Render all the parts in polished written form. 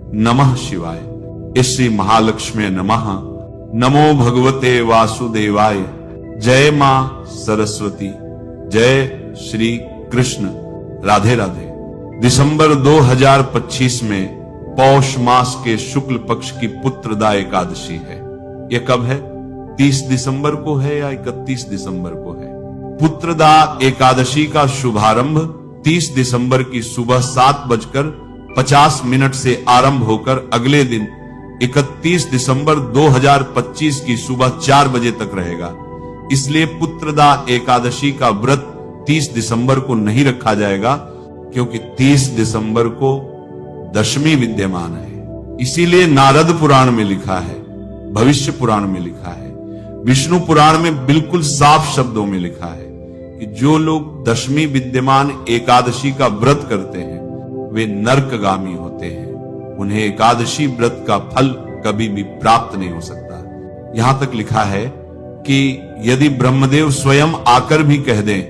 नमः शिवाय। श्री महालक्ष्मी नमः। नमो भगवते वासुदेवाय। जय मां सरस्वती। जय श्री कृष्ण। राधे राधे। दिसंबर 2025 में पौष मास के शुक्ल पक्ष की पुत्रदा एकादशी है। यह कब है? 30 दिसंबर को है या 31 दिसंबर को है? पुत्रदा एकादशी का शुभारंभ 30 दिसंबर की सुबह 7:50 से आरंभ होकर अगले दिन 31 दिसंबर 2025 की सुबह 4 बजे तक रहेगा। इसलिए पुत्रदा एकादशी का व्रत 30 दिसंबर को नहीं रखा जाएगा, क्योंकि 30 दिसंबर को दशमी विद्यमान है। इसीलिए नारद पुराण में लिखा है, भविष्य पुराण में लिखा है, विष्णु पुराण में बिल्कुल साफ शब्दों में लिखा है कि जो लोग दशमी विद्यमान एकादशी का व्रत करते हैं वे नरकगामी होते हैं। उन्हें एकादशी व्रत का फल कभी भी प्राप्त नहीं हो सकता। यहां तक लिखा है कि यदि ब्रह्मदेव स्वयं आकर भी कह दें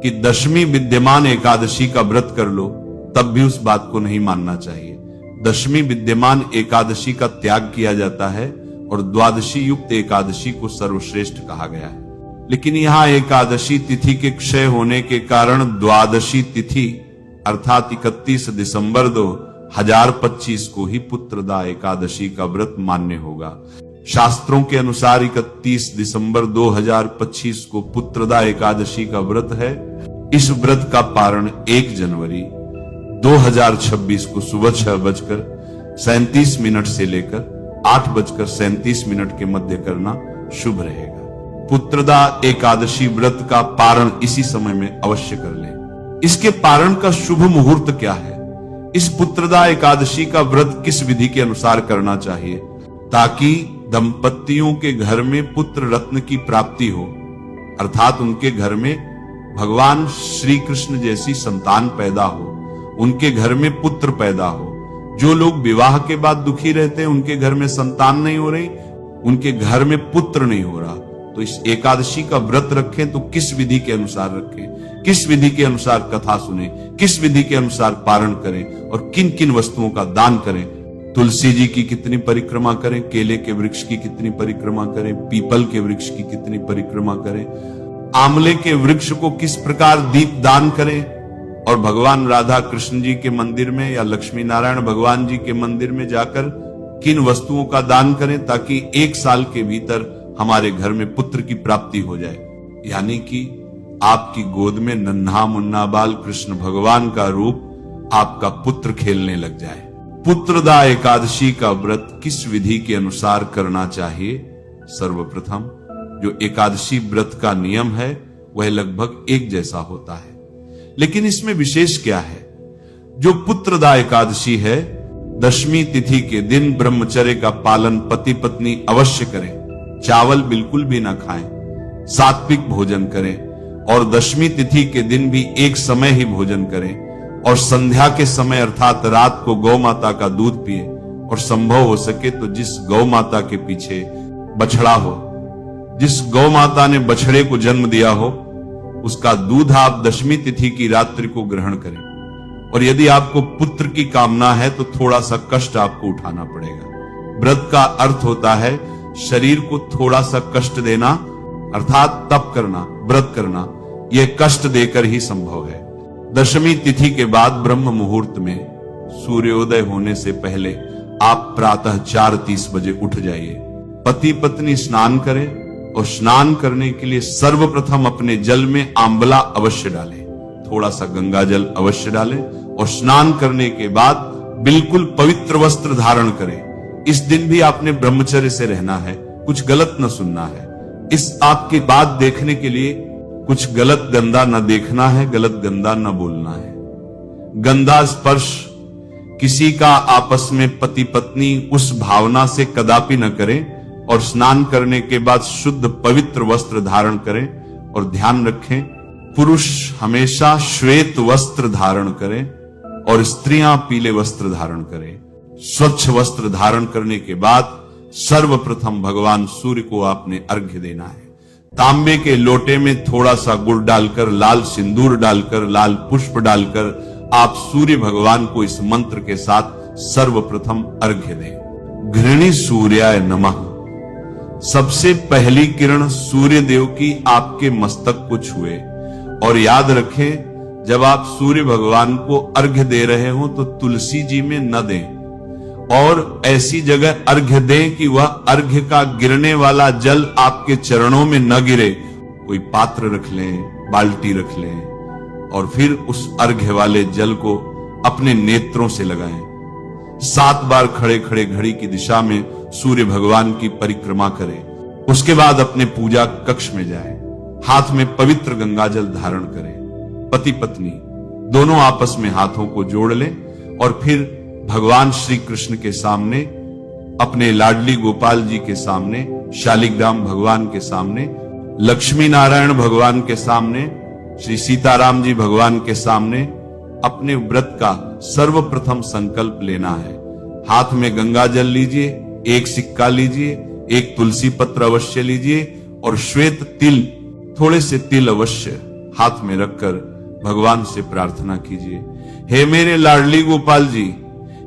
कि दशमी विद्यमान एकादशी का व्रत कर लो, तब भी उस बात को नहीं मानना चाहिए। दशमी विद्यमान एकादशी का त्याग किया जाता है और द्वादशी युक्त एकादशी को सर्वश्रेष्ठ कहा गया है। लेकिन यहां एकादशी तिथि के क्षय होने के कारण द्वादशी तिथि अर्थात 31 दिसंबर 2025 को ही पुत्रदा एकादशी का व्रत मान्य होगा। शास्त्रों के अनुसार 31 दिसंबर 2025 को पुत्रदा एकादशी का व्रत है। इस व्रत का पारण 1 जनवरी 2026 को सुबह 6:37 से लेकर 8:37 के मध्य करना शुभ रहेगा। पुत्रदा एकादशी व्रत का पारण इसी समय में अवश्य कर लें। इसके पारण का शुभ मुहूर्त क्या है? इस पुत्रदा एकादशी का व्रत किस विधि के अनुसार करना चाहिए ताकि दंपतियों के घर में पुत्र रत्न की प्राप्ति हो, अर्थात उनके घर में भगवान श्री कृष्ण जैसी संतान पैदा हो, उनके घर में पुत्र पैदा हो। जो लोग विवाह के बाद दुखी रहते हैं, उनके घर में संतान नहीं हो रही, उनके घर में पुत्र नहीं हो रहा, तो इस एकादशी का व्रत रखें तो किस विधि के अनुसार रखें, किस विधि के अनुसार कथा सुने, किस विधि के अनुसार पारण करें और किन किन वस्तुओं का दान करें। तुलसी जी की कितनी परिक्रमा करें, केले के वृक्ष की कितनी परिक्रमा करें, पीपल के वृक्ष की कितनी परिक्रमा करें, आंवले के वृक्ष को किस प्रकार दीप दान करें, और भगवान राधा कृष्ण जी के मंदिर में या लक्ष्मी नारायण भगवान जी के मंदिर में जाकर किन वस्तुओं का दान करें ताकि 1 साल के भीतर हमारे घर में पुत्र की प्राप्ति हो जाए। यानी कि आपकी गोद में नन्हा मुन्ना बाल कृष्ण भगवान का रूप आपका पुत्र खेलने लग जाए। पुत्रदा एकादशी का व्रत किस विधि के अनुसार करना चाहिए? सर्वप्रथम जो एकादशी व्रत का नियम है वह लगभग एक जैसा होता है, लेकिन इसमें विशेष क्या है? जो पुत्रदा एकादशी है, दशमी तिथि के दिन ब्रह्मचर्य का पालन पति पत्नी अवश्य करें। चावल बिल्कुल भी ना खाएं, सात्विक भोजन करें और दशमी तिथि के दिन भी एक समय ही भोजन करें और संध्या के समय अर्थात रात को गौ माता का दूध पिए और संभव हो सके तो जिस गौ माता के पीछे बछड़ा हो, जिस गौ माता ने बछड़े को जन्म दिया हो, उसका दूध आप दशमी तिथि की रात्रि को ग्रहण करें। और यदि आपको पुत्र की कामना है तो थोड़ा सा कष्ट आपको उठाना पड़ेगा। व्रत का अर्थ होता है शरीर को थोड़ा सा कष्ट देना, अर्थात तप करना, व्रत करना। यह कष्ट देकर ही संभव है। दशमी तिथि के बाद ब्रह्म मुहूर्त में सूर्योदय होने से पहले आप प्रातः 4:30 बजे उठ जाइए। पति पत्नी स्नान करें और स्नान करने के लिए सर्वप्रथम अपने जल में आंवला अवश्य डालें, थोड़ा सा गंगा जल अवश्य डालें और स्नान करने के बाद बिल्कुल पवित्र वस्त्र धारण करें। इस दिन भी आपने ब्रह्मचर्य से रहना है, कुछ गलत न सुनना है। इस आपकी बात देखने के लिए कुछ गलत गंदा न देखना है, गलत गंदा न बोलना है। गंदा स्पर्श किसी का आपस में पति पत्नी उस भावना से कदापि न करें और स्नान करने के बाद शुद्ध पवित्र वस्त्र धारण करें। और ध्यान रखें, पुरुष हमेशा श्वेत वस्त्र धारण करें और स्त्रियां पीले वस्त्र धारण करें। स्वच्छ वस्त्र धारण करने के बाद सर्वप्रथम भगवान सूर्य को आपने अर्घ्य देना है। तांबे के लोटे में थोड़ा सा गुड़ डालकर, लाल सिंदूर डालकर, लाल पुष्प डालकर आप सूर्य भगवान को इस मंत्र के साथ सर्वप्रथम अर्घ्य दें। घृणी सूर्याय नमः। सबसे पहली किरण सूर्य देव की आपके मस्तक को छुए। और याद रखें, जब आप सूर्य भगवान को अर्घ्य दे रहे हो तो तुलसी जी में न दें, और ऐसी जगह अर्घ्य दें कि वह अर्घ्य का गिरने वाला जल आपके चरणों में न गिरे। कोई पात्र रख लें, बाल्टी रख लें, और फिर उस अर्घ्य वाले जल को अपने नेत्रों से लगाएं। 7 बार खड़े खड़े घड़ी की दिशा में सूर्य भगवान की परिक्रमा करें। उसके बाद अपने पूजा कक्ष में जाएं। हाथ में पवित्र गंगाजल धारण करें। पति पत्नी दोनों आपस में हाथों को जोड़ लें और फिर भगवान श्री कृष्ण के सामने, अपने लाडली गोपाल जी के सामने, शालिग्राम भगवान के सामने, लक्ष्मी नारायण भगवान के सामने, श्री सीताराम जी भगवान के सामने अपने व्रत का सर्वप्रथम संकल्प लेना है। हाथ में गंगा जल लीजिए, एक सिक्का लीजिए, एक तुलसी पत्र अवश्य लीजिए और श्वेत तिल, थोड़े से तिल अवश्य हाथ में रखकर भगवान से प्रार्थना कीजिए। हे मेरे लाडली गोपाल जी,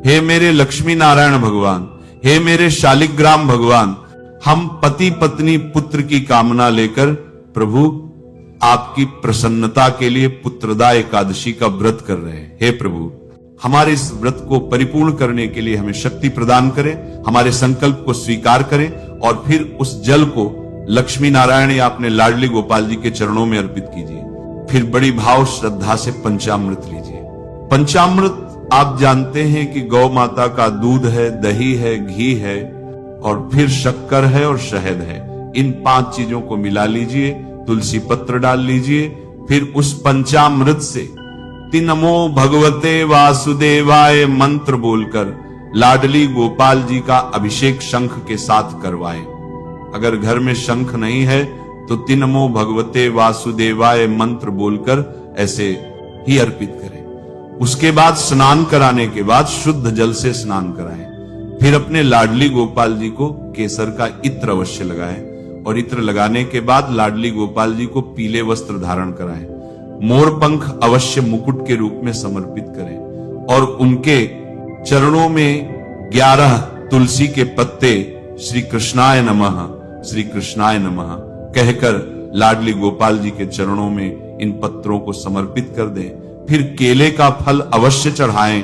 हे मेरे लक्ष्मी नारायण भगवान, हे मेरे शालिग्राम भगवान, हम पति पत्नी पुत्र की कामना लेकर प्रभु आपकी प्रसन्नता के लिए पुत्रदा एकादशी का व्रत कर रहे हैं। हे प्रभु, हमारे इस व्रत को परिपूर्ण करने के लिए हमें शक्ति प्रदान करें, हमारे संकल्प को स्वीकार करें और फिर उस जल को लक्ष्मी नारायण या अपने लाडली गोपाल जी के चरणों में अर्पित कीजिए। फिर बड़ी भाव श्रद्धा से पंचामृत लीजिए। पंचामृत आप जानते हैं कि गौ माता का दूध है, दही है, घी है और फिर शक्कर है और शहद है। इन 5 चीजों को मिला लीजिए, तुलसी पत्र डाल लीजिए। फिर उस पंचामृत से तिनमो भगवते वासुदेवाय मंत्र बोलकर लाडली गोपाल जी का अभिषेक शंख के साथ करवाएं। अगर घर में शंख नहीं है तो तिनमो भगवते वासुदेवाय मंत्र बोलकर ऐसे ही अर्पित करें। उसके बाद स्नान कराने के बाद शुद्ध जल से स्नान कराएं। फिर अपने लाडली गोपाल जी को केसर का इत्र अवश्य लगाएं और इत्र लगाने के बाद लाडली गोपाल जी को पीले वस्त्र धारण कराएं। मोरपंख अवश्य मुकुट के रूप में समर्पित करें और उनके चरणों में 11 तुलसी के पत्ते श्री कृष्णाय नमः, श्री कृष्णाय नमः कहकर लाडली गोपाल जी के चरणों में इन पत्रों को समर्पित कर दें। फिर केले का फल अवश्य चढ़ाएं,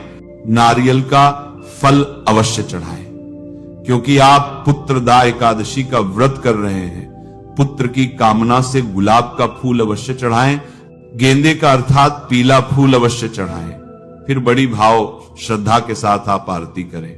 नारियल का फल अवश्य चढ़ाएं, क्योंकि आप पुत्रदा एकादशी का व्रत कर रहे हैं। पुत्र की कामना से गुलाब का फूल अवश्य चढ़ाएं, गेंदे का अर्थात पीला फूल अवश्य चढ़ाएं। फिर बड़ी भाव श्रद्धा के साथ आप आरती करें।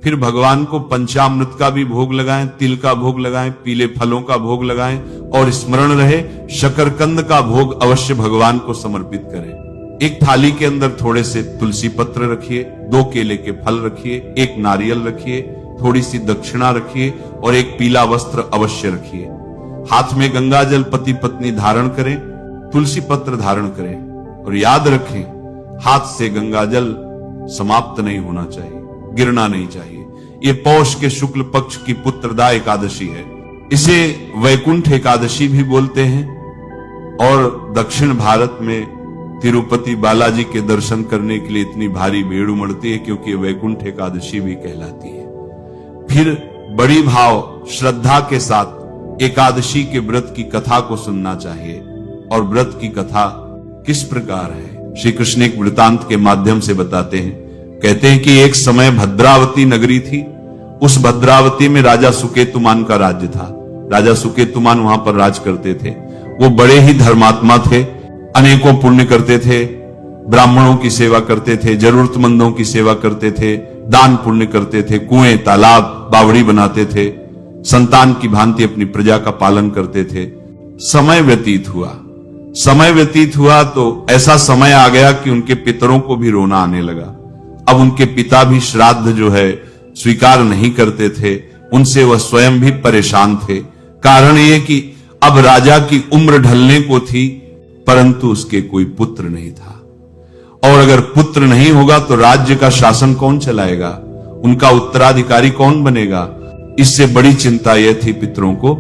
फिर भगवान को पंचामृत का भी भोग लगाएं, तिल का भोग लगाएं, पीले फलों का भोग लगाएं और स्मरण रहे शकरकंद का भोग अवश्य भगवान को समर्पित करें। एक थाली के अंदर थोड़े से तुलसी पत्र रखिए, 2 केले के फल रखिए, 1 नारियल रखिए, थोड़ी सी दक्षिणा रखिए और एक पीला वस्त्र अवश्य रखिए। हाथ में गंगा जल पति पत्नी धारण करें, तुलसी पत्र धारण करें और याद रखें, हाथ से गंगा जल समाप्त नहीं होना चाहिए, गिरना नहीं चाहिए। ये पौष के शुक्ल पक्ष की पुत्रदा एकादशी है। इसे वैकुंठ एकादशी भी बोलते हैं और दक्षिण भारत में तिरुपति बालाजी के दर्शन करने के लिए इतनी भारी भीड़ उमड़ती है क्योंकि वैकुंठ एकादशी भी कहलाती है। फिर बड़ी भाव श्रद्धा के साथ एकादशी के व्रत की कथा को सुनना चाहिए। और व्रत की कथा किस प्रकार है, श्री कृष्ण एक वृतांत के माध्यम से बताते हैं। कहते हैं कि एक समय भद्रावती नगरी थी। उस भद्रावती में राजा सुकेतुमान का राज्य था। राजा सुकेतुमान वहां पर राज करते थे। वो बड़े ही धर्मात्मा थे, अनेकों पुण्य करते थे, ब्राह्मणों की सेवा करते थे, जरूरतमंदों की सेवा करते थे, दान पुण्य करते थे, कुएं तालाब बावड़ी बनाते थे, संतान की भांति अपनी प्रजा का पालन करते थे। समय व्यतीत हुआ तो ऐसा समय आ गया कि उनके पितरों को भी रोना आने लगा। अब उनके पिता भी श्राद्ध जो है स्वीकार नहीं करते थे, उनसे वह स्वयं भी परेशान थे। कारण यह कि अब राजा की उम्र ढलने को थी, परंतु उसके कोई पुत्र नहीं था। और अगर पुत्र नहीं होगा तो राज्य का शासन कौन चलाएगा, उनका उत्तराधिकारी कौन बनेगा। इससे बड़ी चिंता यह थी पितरों को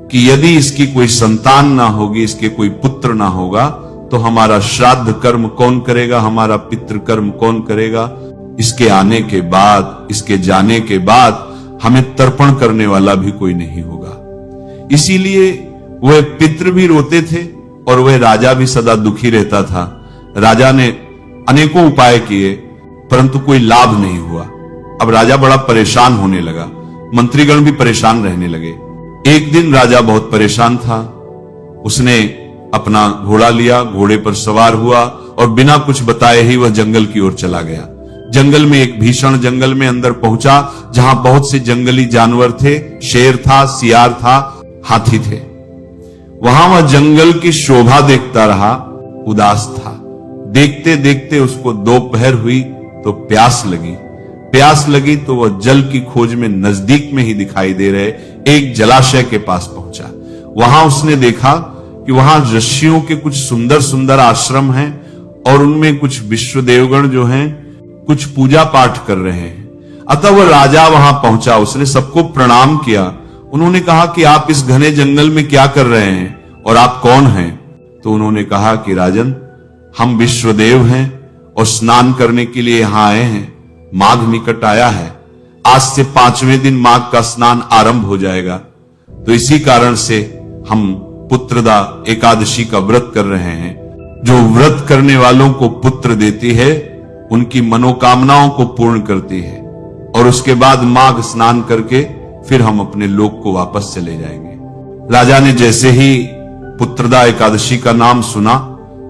कि यदि इसकी कोई संतान ना होगी, इसके कोई पुत्र ना होगा, तो हमारा श्राद्ध कर्म कौन करेगा, हमारा पितृ कर्म कौन करेगा। इसके आने के बाद, इसके जाने के बाद हमें तर्पण करने वाला भी कोई नहीं होगा। इसीलिए वह पितृ भी रोते थे और वह राजा भी सदा दुखी रहता था। राजा ने अनेकों उपाय किए परंतु कोई लाभ नहीं हुआ। अब राजा बड़ा परेशान होने लगा, मंत्रीगण भी परेशान रहने लगे। एक दिन राजा बहुत परेशान था। उसने अपना घोड़ा लिया, घोड़े पर सवार हुआ और बिना कुछ बताए ही वह जंगल की ओर चला गया। जंगल में, एक भीषण जंगल में अंदर पहुंचा जहां बहुत से जंगली जानवर थे, शेर था, सियार था, हाथी थे। वहां वह जंगल की शोभा देखता रहा, उदास था। देखते देखते उसको दोपहर हुई तो प्यास लगी। प्यास लगी तो वह जल की खोज में नजदीक में ही दिखाई दे रहे एक जलाशय के पास पहुंचा। वहां उसने देखा कि वहां ऋषियों के कुछ सुंदर सुंदर आश्रम हैं और उनमें कुछ विश्वदेवगण जो हैं कुछ पूजा पाठ कर रहे हैं। अतः वह राजा वहां पहुंचा, उसने सबको प्रणाम किया। उन्होंने कहा कि आप इस घने जंगल में क्या कर रहे हैं और आप कौन हैं? तो उन्होंने कहा कि राजन, हम विश्वदेव हैं और स्नान करने के लिए यहां आए हैं। माघ निकट आया है, आज से 5वें दिन माघ का स्नान आरंभ हो जाएगा, तो इसी कारण से हम पुत्रदा एकादशी का व्रत कर रहे हैं। जो व्रत करने वालों को पुत्र देती है, उनकी मनोकामनाओं को पूर्ण करती है और उसके बाद माघ स्नान करके फिर हम अपने लोक को वापस चले जाएंगे। राजा ने जैसे ही पुत्रदा एकादशी का नाम सुना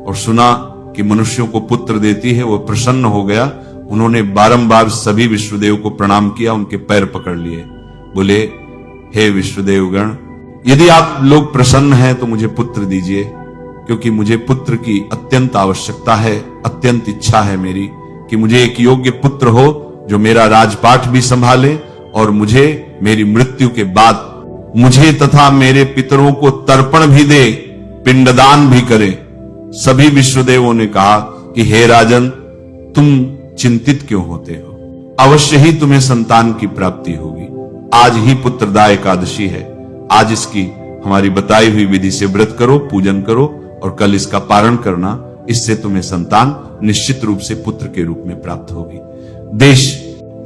और सुना कि मनुष्यों को पुत्र देती है, वह प्रसन्न हो गया। उन्होंने बारंबार सभी विश्वदेव को प्रणाम किया, उनके पैर पकड़ लिए, बोले, हे विश्वदेवगण, यदि आप लोग प्रसन्न हैं तो मुझे पुत्र दीजिए, क्योंकि मुझे पुत्र की अत्यंत आवश्यकता है, अत्यंत इच्छा है मेरी कि मुझे एक योग्य पुत्र हो जो मेरा राजपाट भी संभाले और मुझे मेरी मृत्यु के बाद मुझे तथा मेरे पितरों को तर्पण भी दे, पिंडदान भी करे। सभी विश्वदेवों ने कहा कि हे राजन, तुम चिंतित क्यों होते हो? अवश्य ही तुम्हें संतान की प्राप्ति होगी। आज ही पुत्रदा एकादशी है, आज इसकी हमारी बताई हुई विधि से व्रत करो, पूजन करो और कल इसका पारण करना। इससे तुम्हें संतान निश्चित रूप से पुत्र के रूप में प्राप्त होगी। देश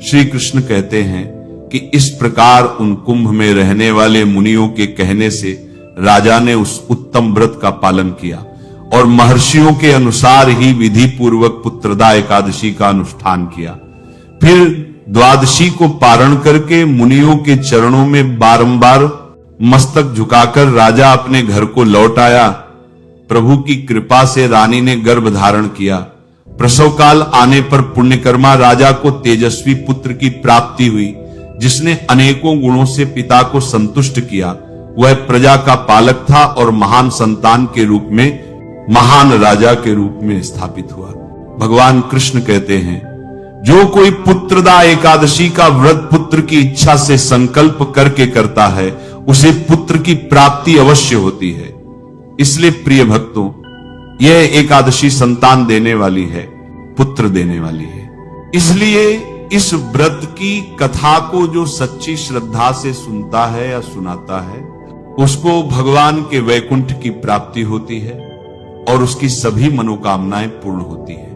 श्री कृष्ण कहते हैं कि इस प्रकार उन कुंभ में रहने वाले मुनियों के कहने से राजा ने उस उत्तम व्रत का पालन किया और महर्षियों के अनुसार ही विधि पूर्वक पुत्रदा एकादशी का अनुष्ठान किया। फिर द्वादशी को पारण करके मुनियों के चरणों में बारंबार मस्तक झुकाकर राजा अपने घर को लौट आया। प्रभु की कृपा से रानी ने गर्भ धारण किया। प्रसव काल आने पर पुण्यकर्मा राजा को तेजस्वी पुत्र की प्राप्ति हुई, जिसने अनेकों गुणों से पिता को संतुष्ट किया। वह प्रजा का पालक था और महान संतान के रूप में, महान राजा के रूप में स्थापित हुआ। भगवान कृष्ण कहते हैं, जो कोई पुत्रदा एकादशी का व्रत पुत्र की इच्छा से संकल्प करके करता है, उसे पुत्र की प्राप्ति अवश्य होती है। इसलिए प्रिय भक्तों, यह एकादशी संतान देने वाली है, पुत्र देने वाली है। इसलिए इस व्रत की कथा को जो सच्ची श्रद्धा से सुनता है या सुनाता है, उसको भगवान के वैकुंठ की प्राप्ति होती है और उसकी सभी मनोकामनाएं पूर्ण होती है।